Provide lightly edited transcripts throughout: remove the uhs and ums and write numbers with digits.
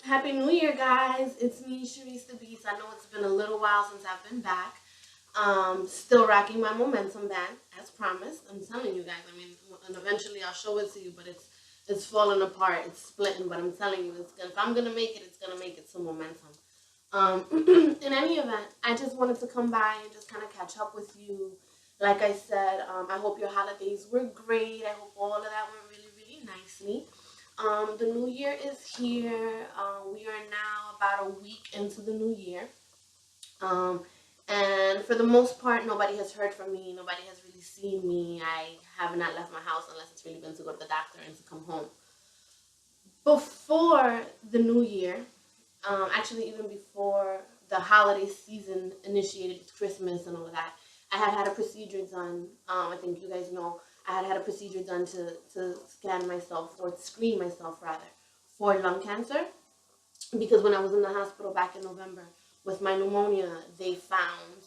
Happy New Year, guys. It's me, Sharice the Beast. I know it's been a little while since I've been back. Still rocking my momentum band, as promised. I'm telling you guys, and eventually I'll show it to you, but it's falling apart. It's splitting, but I'm telling you, if I'm going to make it, it's going to make it some momentum. In any event, I just wanted to come by and just kind of catch up with you. Like I said, I hope your holidays were great. I hope all of that went really, really nicely. The new year is here. We are now about a week into the new year. Um, and for the most part, nobody has heard from me. Nobody has really seen me. I have not left my house unless it's really been to go to the doctor and to come home. Before the new year, actually even before the holiday season initiated with Christmas and all of that, I had a procedure done. I think you guys know I had a procedure done to scan myself or screen myself rather for lung cancer because when I was in the hospital back in November with my pneumonia, they found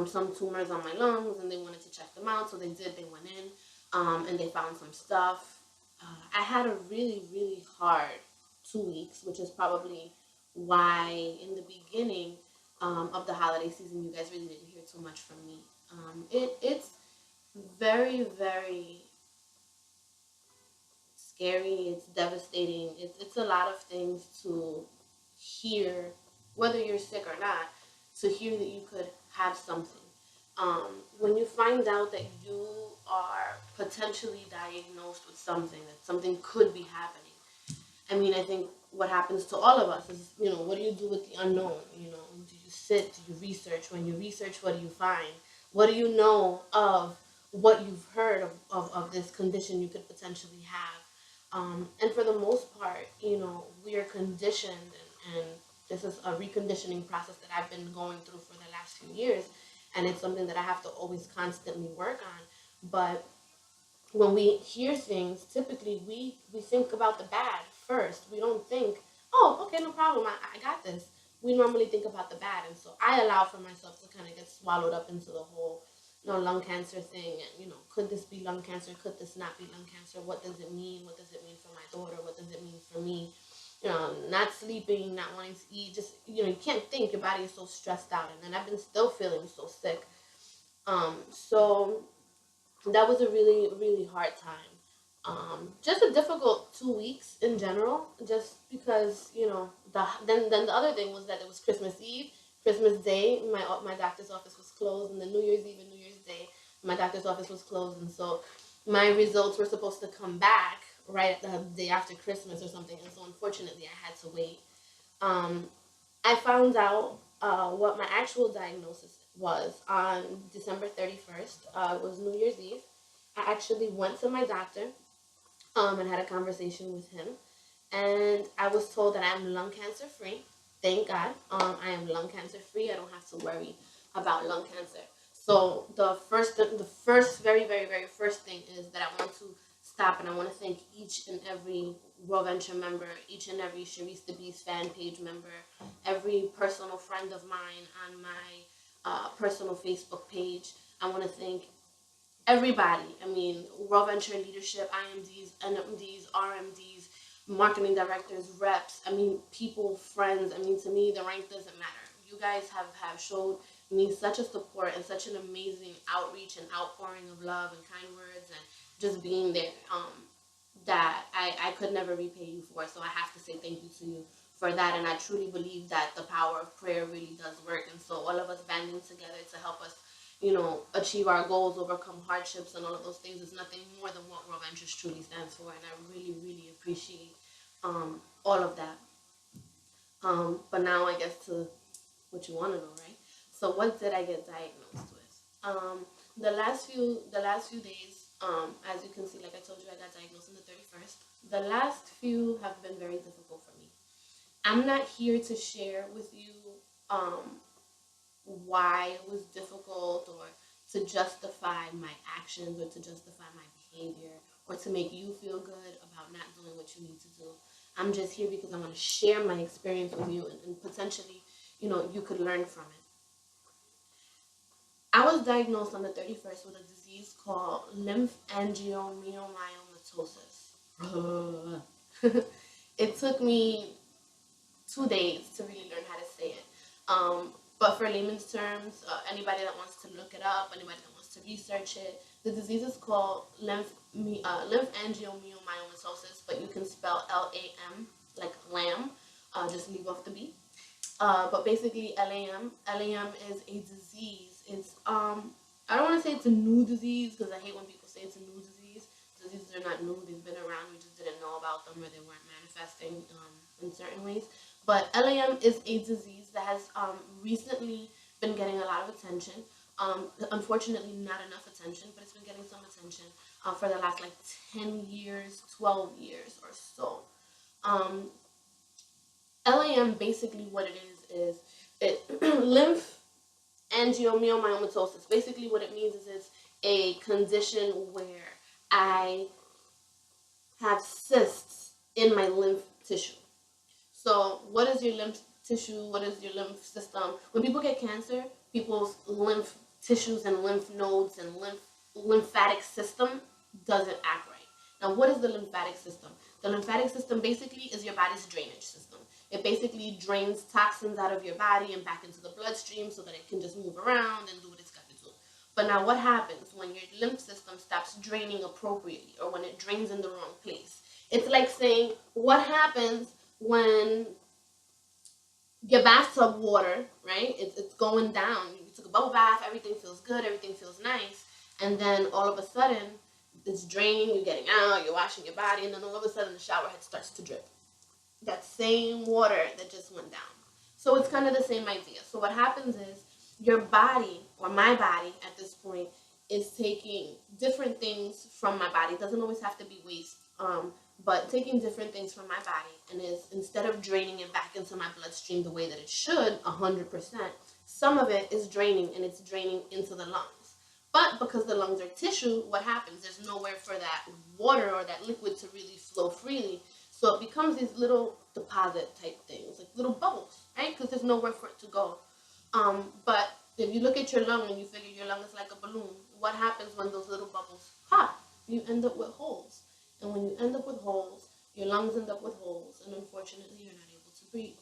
some tumors on my lungs and they wanted to check them out. So they did. They went in and they found some stuff. I had a really, really hard 2 weeks, which is probably why in the beginning of the holiday season, you guys really didn't hear too much from me. It's very, very scary. It's devastating. It's a lot of things to hear, whether you're sick or not, to hear that you could have something. When you find out that you are potentially diagnosed with something, that something could be happening, I think what happens to all of us is, what do you do with the unknown? Do you sit? Do you research? When you research, what do you find? What do you know of what you've heard of this condition you could potentially have? And for the most part, we are conditioned, and this is a reconditioning process that I've been going through for the last few years, and it's something that I have to always constantly work on. But when we hear things, typically we think about the bad first. We don't think, oh, okay, no problem, I got this. We normally think about the bad, and so I allow for myself to kind of get swallowed up into the whole, lung cancer thing, and could this be lung cancer? Could this not be lung cancer? What does it mean? What does it mean for my daughter? What does it mean for me? Not sleeping, not wanting to eat, just you can't think. Your body is so stressed out, and then I've been still feeling so sick. So that was a really, really hard time. Just a difficult 2 weeks in general, just because then the other thing was that it was Christmas Eve, Christmas Day. My doctor's office was closed, and then New Year's Eve and New Year's Day, my doctor's office was closed, and so my results were supposed to come back right the day after Christmas or something, and so unfortunately I had to wait. Um, I found out what my actual diagnosis was on December 31st. It was New Year's Eve. I actually went to my doctor and had a conversation with him. And I was told that I'm lung cancer free. Thank God. I am lung cancer free. I don't have to worry about lung cancer. So the first, very, very, very first thing is that I want to stop and I want to thank each and every Raw Venture member, each and every Sharice the Beast fan page member, every personal friend of mine on my personal Facebook page. I want to thank everybody. Raw Venture leadership, IMDs, NMDs, RMDs, marketing directors, reps. People, friends. To me, the rank doesn't matter. You guys have showed me such a support and such an amazing outreach and outpouring of love and kind words and just being there that I could never repay you for. So I have to say thank you to you for that. And I truly believe that the power of prayer really does work. And so all of us banding together to help us achieve our goals, overcome hardships, and all of those things is nothing more than what Raw Ventures truly stands for. And I really, really appreciate all of that. But now I guess to what you want to know, right? So what did I get diagnosed with? The last few days, as you can see, like I told you, I got diagnosed on the 31st. The last few have been very difficult for me. I'm not here to share with you why it was difficult or to justify my actions or to justify my behavior or to make you feel good about not doing what you need to do. I'm just here because I want to share my experience with you and potentially, you could learn from it. I was diagnosed on the 31st with a disease called lymphangiomyomatosis. It took me 2 days to really learn how to say it. But for layman's terms, anybody that wants to look it up, anybody that wants to research it, the disease is called lymphangiomyomatosis, but you can spell LAM, like lamb, just leave off the B. But basically, LAM is a disease. It's I don't want to say it's a new disease because I hate when people say it's a new disease. Diseases are not new; they've been around. We just didn't know about them, or they weren't manifesting in certain ways. But LAM is a disease that has recently been getting a lot of attention. Unfortunately, not enough attention, but it's been getting some attention for the last like 10 years, 12 years or so. Um, LAM basically what it is it lymph angiomyomatosis. Basically what it means is it's a condition where I have cysts in my lymph tissue. So what is your lymph tissue? What is your lymph system? When people get cancer, people's lymph tissues and lymph nodes and lymphatic system doesn't act right. Now, what is the lymphatic system? The lymphatic system basically is your body's drainage system. It basically drains toxins out of your body and back into the bloodstream so that it can just move around and do what it's got to do. But now what happens when your lymph system stops draining appropriately or when it drains in the wrong place? It's like saying, what happens when your bathtub water, right? It's going down. You took a bubble bath, everything feels good, everything feels nice, and then all of a sudden it's draining, you're getting out, you're washing your body, and then all of a sudden the shower head starts to drip. That same water that just went down. So it's kind of the same idea. So what happens is your body, or my body at this point, is taking different things from my body. It doesn't always have to be waste, but taking different things from my body and is instead of draining it back into my bloodstream the way that it should, 100%, some of it is draining and it's draining into the lungs. But because the lungs are tissue, what happens? There's nowhere for that water or that liquid to really flow freely. So it becomes these little deposit type things, like little bubbles, right? Because there's nowhere for it to go. But if you look at your lung and you figure your lung is like a balloon, what happens when those little bubbles pop? You end up with holes. And when you end up with holes, your lungs end up with holes, and unfortunately, you're not able to breathe.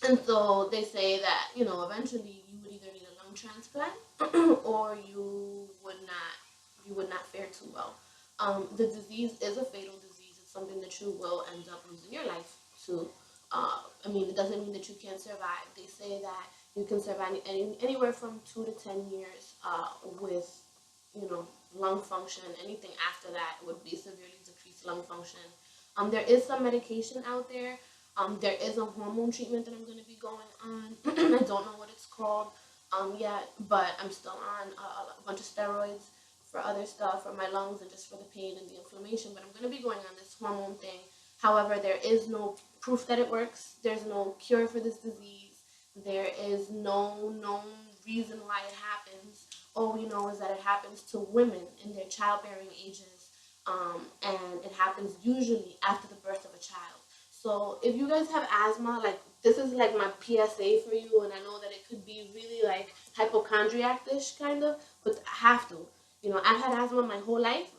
And so they say that, eventually you would either need a lung transplant or you would not fare too well. The disease is a fatal disease. It's something that you will end up losing your life to. It doesn't mean that you can't survive. They say that you can survive anywhere from 2 to 10 years with, lung function. Anything after that would be severely decreased lung function. There is some medication out there. There is a hormone treatment that I'm going to be going on. I don't know what it's called yet, but I'm still on a bunch of steroids for other stuff, for my lungs and just for the pain and the inflammation. But I'm going to be going on this hormone thing. However, there is no proof that it works. There's no cure for this disease. There is no known reason why it happens. All we know is that it happens to women in their childbearing ages, and it happens usually after the birth of a child. So if you guys have asthma, like this is like my PSA for you, and I know that it could be really like hypochondriac-ish kind of, but I have to. I've had asthma my whole life.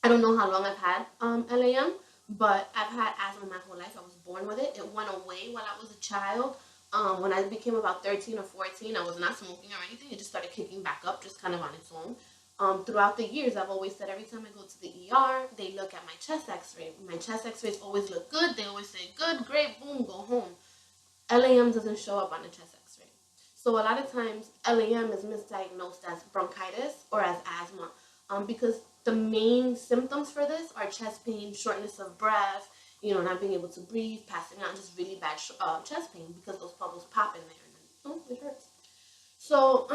I don't know how long I've had LAM, but I've had asthma my whole life. I was born with it. It went away while I was a child. When I became about 13 or 14, I was not smoking or anything. It just started kicking back up just kind of on its own. Throughout the years, I've always said every time I go to the ER, they look at my chest x-ray. My chest x-rays always look good. They always say, good, great, boom, go home. LAM doesn't show up on the chest x-ray. So a lot of times, LAM is misdiagnosed as bronchitis or as asthma because the main symptoms for this are chest pain, shortness of breath, not being able to breathe, passing out, and just really bad chest pain because those bubbles pop in there and then, it hurts. So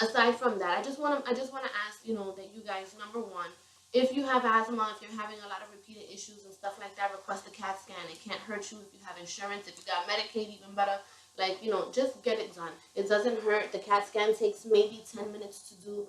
aside from that, I just want to ask, that you guys, number one, if you have asthma, if you're having a lot of repeated issues and stuff like that, request a CAT scan. It can't hurt you if you have insurance. If you got Medicaid, even better. Just get it done. It doesn't hurt. The CAT scan takes maybe 10 minutes to do.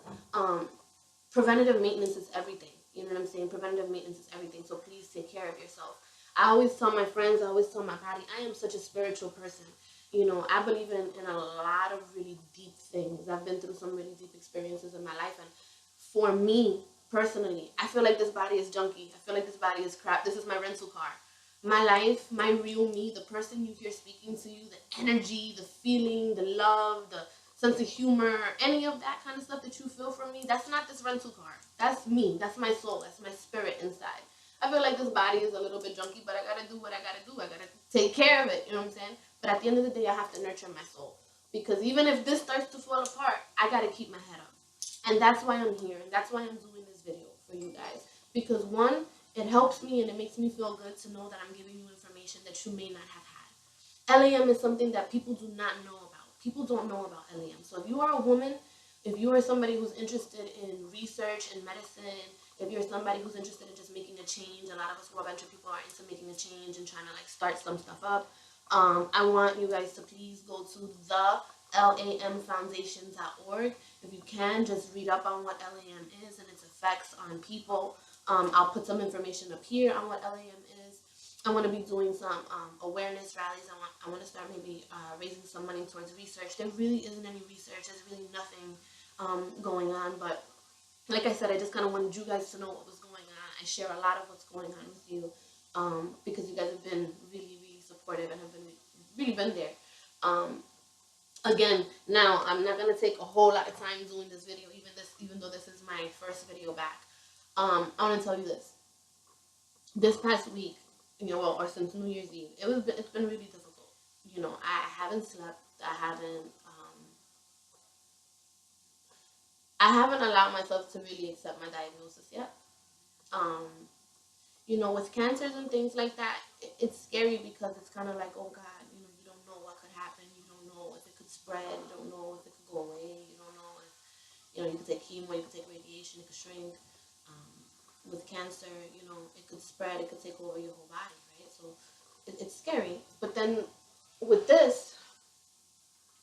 Preventative maintenance is everything. You know what I'm saying? Preventative maintenance is everything. So please take care of yourself. I always tell my friends, I always tell my body, I am such a spiritual person. I believe in a lot of really deep things. I've been through some really deep experiences in my life. And for me, personally, I feel like this body is junky. I feel like this body is crap. This is my rental car. My life, my real me, the person you hear speaking to you, the energy, the feeling, the love, the sense of humor, any of that kind of stuff that you feel from me, that's not this rental car. That's me. That's my soul. That's my spirit inside. I feel like this body is a little bit junky, but I gotta do what I gotta do. I gotta take care of it. You know what I'm saying? But at the end of the day, I have to nurture my soul. Because even if this starts to fall apart, I gotta keep my head up. And that's why I'm here. And that's why I'm doing this video for you guys. Because one, it helps me and it makes me feel good to know that I'm giving you information that you may not have had. LAM is something that people do not know about. People don't know about LAM. So if you are a woman, if you are somebody who's interested in research and medicine, if you're somebody who's interested in just making a change, a lot of us raw venture people are into making a change and trying to like start some stuff up. I want you guys to please go to the lamfoundation.org. If you can, just read up on what LAM is and its effects on people. I'll put some information up here on what LAM is. I want to be doing some awareness rallies. I want to start maybe raising some money towards research. There really isn't any research. There's really nothing going on. But like I said, I just kind of wanted you guys to know what was going on. I share a lot of what's going on with you because you guys have been really, really supportive and have been really been there. Again, now I'm not gonna take a whole lot of time doing this video, even though this is my first video back. I want to tell you this. This past week, or since New Year's Eve, it's been really difficult. I haven't slept. I haven't allowed myself to really accept my diagnosis yet. Um, with cancers and things like that, it's scary because it's kind of like, oh God, you don't know what could happen. You don't know if it could spread. You don't know if it could go away. You don't know if, you could take chemo, you could take radiation, it could shrink. With cancer, it could spread, it could take over your whole body, right? So it's scary. But then with this,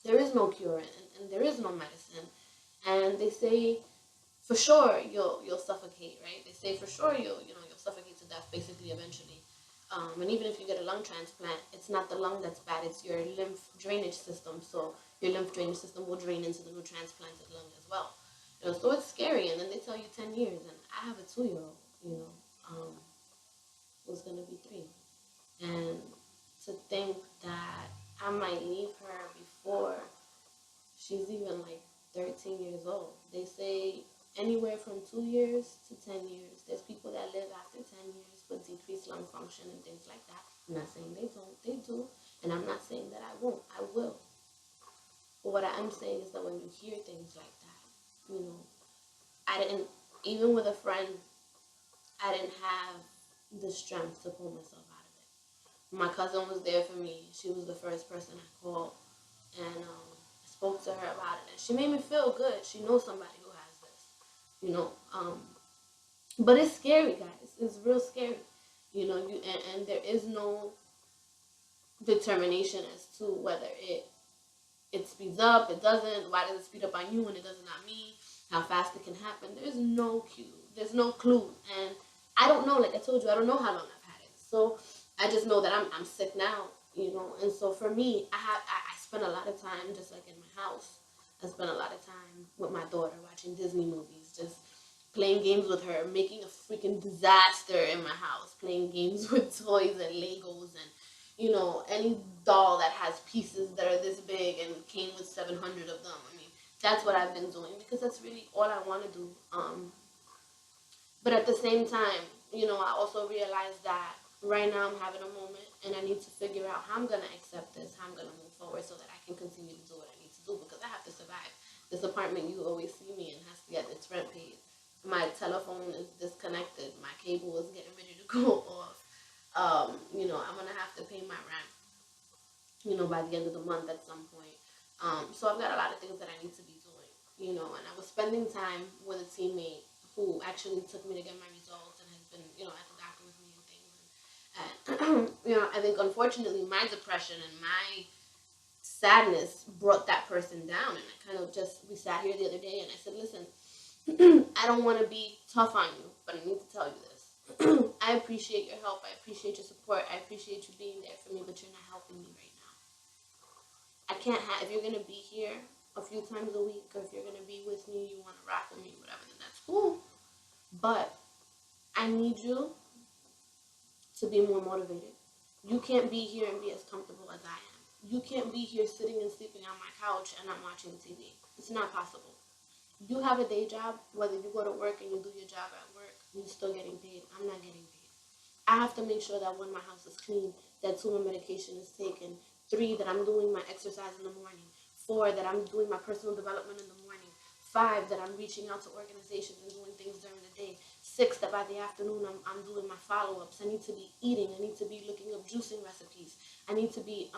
there is no cure and there is no medicine. And they say for sure you'll suffocate, right? They say for sure you'll suffocate to death basically eventually. And even if you get a lung transplant, it's not the lung that's bad, it's your lymph drainage system. So your lymph drainage system will drain into the new transplanted lung as well. So it's scary. And then they tell you 10 years, and I have a 2-year-old, who's gonna be 3. And to think that I might leave her before she's even like 13 years old. They say anywhere from 2 years to 10 years. There's people that live after 10 years with decreased lung function and things like that. I'm not saying they don't. They do. And I'm not saying that I won't. I will. But what I am saying is that when you hear things like that, I didn't, even with a friend, I didn't have the strength to pull myself out of it. My cousin was there for me. She was the first person I called. And I spoke to her about it. And she made me feel good. She knows somebody who has this, But it's scary, guys. It's real scary. And there is no determination as to whether it speeds up, it doesn't, why does it speed up on you and it doesn't on me, how fast it can happen. There's no cue. There's no clue. And I don't know, like I told you, I don't know how long I've had it. So I just know that I'm sick now, And so for me, I spend a lot of time just like in my house. I spend a lot of time with my daughter watching Disney movies, just playing games with her, making a freaking disaster in my house, playing games with toys and Legos and, any doll that has pieces that are this big and came with 700 of them. I mean, that's what I've been doing because that's really all I want to do. But at the same time, I also realized that right now I'm having a moment and I need to figure out how I'm going to accept this, how I'm going to move forward so that I can continue to do what I need to do because I have to survive. This apartment you always see me in has to get its rent paid. My telephone is disconnected. My cable is getting ready to go off. I'm going to have to pay my rent, by the end of the month at some point. So I've got a lot of things that I need to be doing, and I was spending time with a teammate who actually took me to get my results and has been, at the doctor with me and things. And I think unfortunately my depression and my sadness brought that person down. And I kind of we sat here the other day and I said, listen, I don't want to be tough on you, but I need to tell you this. I appreciate your help. I appreciate your support. I appreciate you being there for me, but you're not helping me right now. I can't if you're going to be here a few times a week, or if you're going to be with me, you want to rock with me, whatever, then that's cool. But I need you to be more motivated. You can't be here and be as comfortable as I am. You can't be here sitting and sleeping on my couch and I'm watching TV. It's not possible. You have a day job, whether you go to work and you do your job at work, you're still getting paid. I'm not getting paid. I have to make sure that when my house is clean, that 2, my medication is taken, 3, that I'm doing my exercise in the morning, 4, that I'm doing my personal development in the morning, 5, that I'm reaching out to organizations and doing things during the day, 6, that by the afternoon I'm doing my follow-ups. I need to be eating. I need to be looking up juicing recipes. I need to be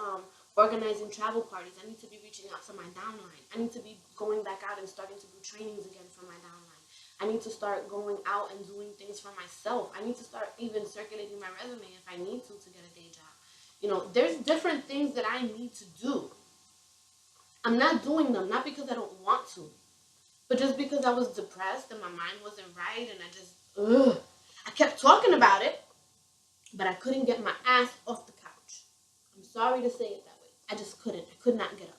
organizing travel parties. I need to be reaching out to my downline. I need to be going back out and starting to do trainings again for my downline. I need to start going out and doing things for myself. I need to start even circulating my resume if I need to get a day job. You know, there's different things that I need to do. I'm not doing them, not because I don't want to, but just because I was depressed and my mind wasn't right and I kept talking about it, but I couldn't get my ass off the couch. I'm sorry to say it that way. I just couldn't. I could not get up.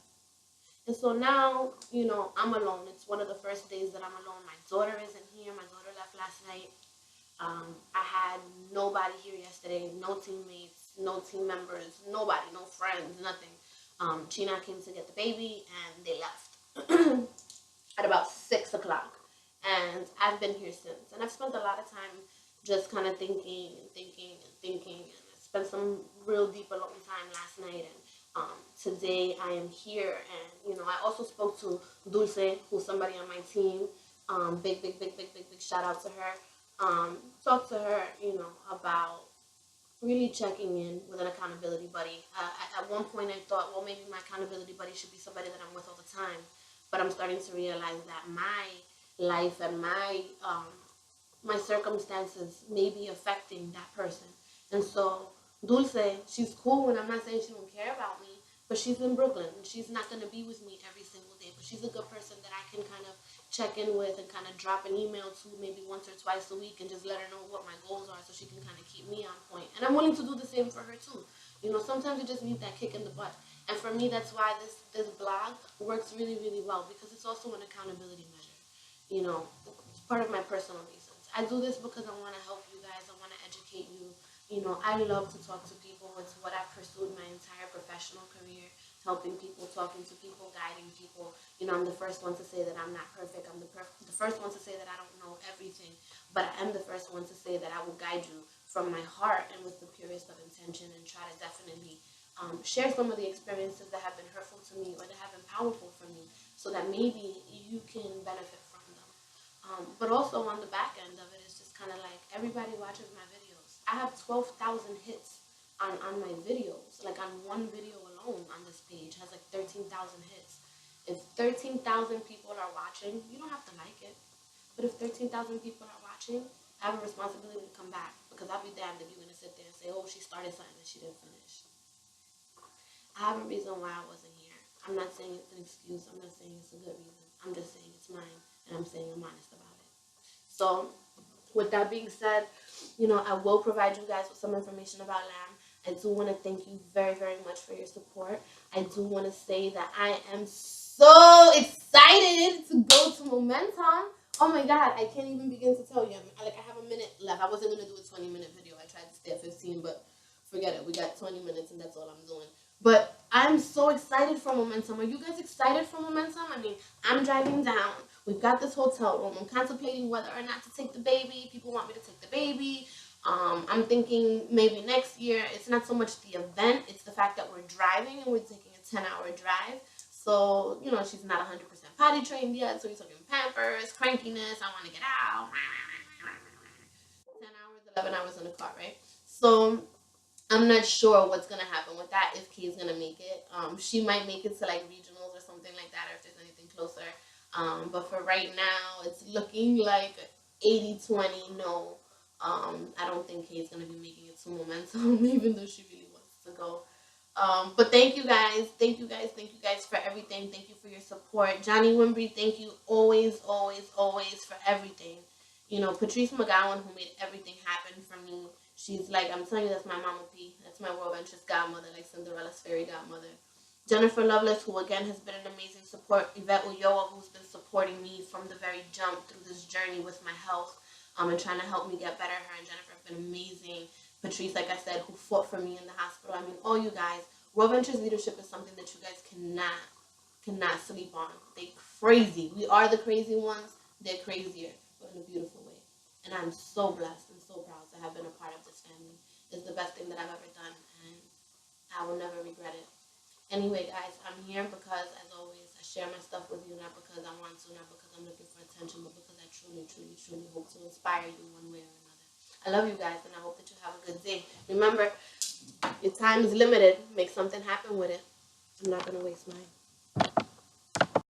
And so now, you know, I'm alone. It's one of the first days that I'm alone. My daughter isn't here. My daughter left last night. I had nobody here yesterday. No teammates, no team members, nobody, no friends, nothing. China came to get the baby and they left at about 6 o'clock. And I've been here since. And I've spent a lot of time just kind of thinking and thinking and thinking. And I spent some real deep alone time last night. And today I am here, and you know, I also spoke to Dulce, who's somebody on my team. Big shout out to her. Talked to her, you know, about really checking in with an accountability buddy. At one point, I thought, well, maybe my accountability buddy should be somebody that I'm with all the time. But I'm starting to realize that my life and my circumstances may be affecting that person. And so Dulce, she's cool, and I'm not saying she don't care about me, but she's in Brooklyn, and she's not going to be with me every single day. But she's a good person that I can kind of check in with and kind of drop an email to maybe once or twice a week and just let her know what my goals are so she can kind of keep me on point. And I'm willing to do the same for her too. You know, sometimes you just need that kick in the butt. And for me, that's why this blog works really well, because it's also an accountability measure. You know, it's part of my personal reasons. I do this because I want to help you guys. I want to educate you. You know, I love to talk to people. It's what I've pursued my entire professional career, helping people, talking to people, guiding people. You know, I'm the first one to say that I'm not perfect. I'm the first one to say that I don't know everything. But I am the first one to say that I will guide you from my heart and with the purest of intention, and try to definitely share some of the experiences that have been hurtful to me or that have been powerful for me, so that maybe you can benefit from them. But also on the back end of it, it's just kind of like everybody watches my videos. I have 12,000 hits on my videos. Like on one video alone on this page has like 13,000 hits. If 13,000 people are watching, you don't have to like it. But if 13,000 people are watching, I have a responsibility to come back, because I'll be damned if you're going to sit there and say, oh, she started something that she didn't finish. I have a reason why I wasn't here. I'm not saying it's an excuse. I'm not saying it's a good reason. I'm just saying it's mine, and I'm saying I'm honest about it. So with that being said, you know, I will provide you guys with some information about LAM. I do want to thank you very much for your support. I do want to say that I am so excited to go to Momentum. Oh my God, I can't even begin to tell you. I have a minute left. I wasn't going to do a 20-minute video. I tried to stay at 15, but forget it. We got 20 minutes, and that's all I'm doing. But I'm so excited for Momentum. Are you guys excited for Momentum? I mean, I'm driving down. We've got this hotel room. I'm contemplating whether or not to take the baby. People want me to take the baby. I'm thinking maybe next year. It's not so much the event. It's the fact that we're driving and we're taking a 10-hour drive. So, you know, she's not 100% potty trained yet. So you're talking Pampers, crankiness. I want to get out. 10 hours, 11 hours in the car, right? So I'm not sure what's going to happen with that, if Kay's going to make it. She might make it to like regionals or something like that, or if there's anything closer. But for right now, it's looking like 80-20 no. I don't think Kay's going to be making it to Momentum, even though she really wants to go. But thank you guys for everything. Thank you for your support. Johnny Wimbrey, thank you always for everything. You know, Patrice McGowan, who made everything happen for me. She's like, I'm telling you, that's my Mama P. That's my world interest godmother, like Cinderella's fairy godmother. Jennifer Lovelace, who again has been an amazing support. Yvette Ulloa, who's been supporting me from the very jump through this journey with my health, and trying to help me get better. Her and Jennifer have been amazing. Patrice, like I said, who fought for me in the hospital. I mean, all you guys. World Ventures leadership is something that you guys cannot sleep on. They crazy. We are the crazy ones. They're crazier, but in a beautiful way. And I'm so blessed and so proud to have been a part of this family. It's the best thing that I've ever done, and I will never regret it. Anyway, guys, I'm here because, as always, I share my stuff with you, not because I want to, not because I'm looking for attention, but because I truly, truly, truly hope to inspire you one way or another. I love you guys, and I hope that you have a good day. Remember, your time is limited. Make something happen with it. I'm not going to waste mine.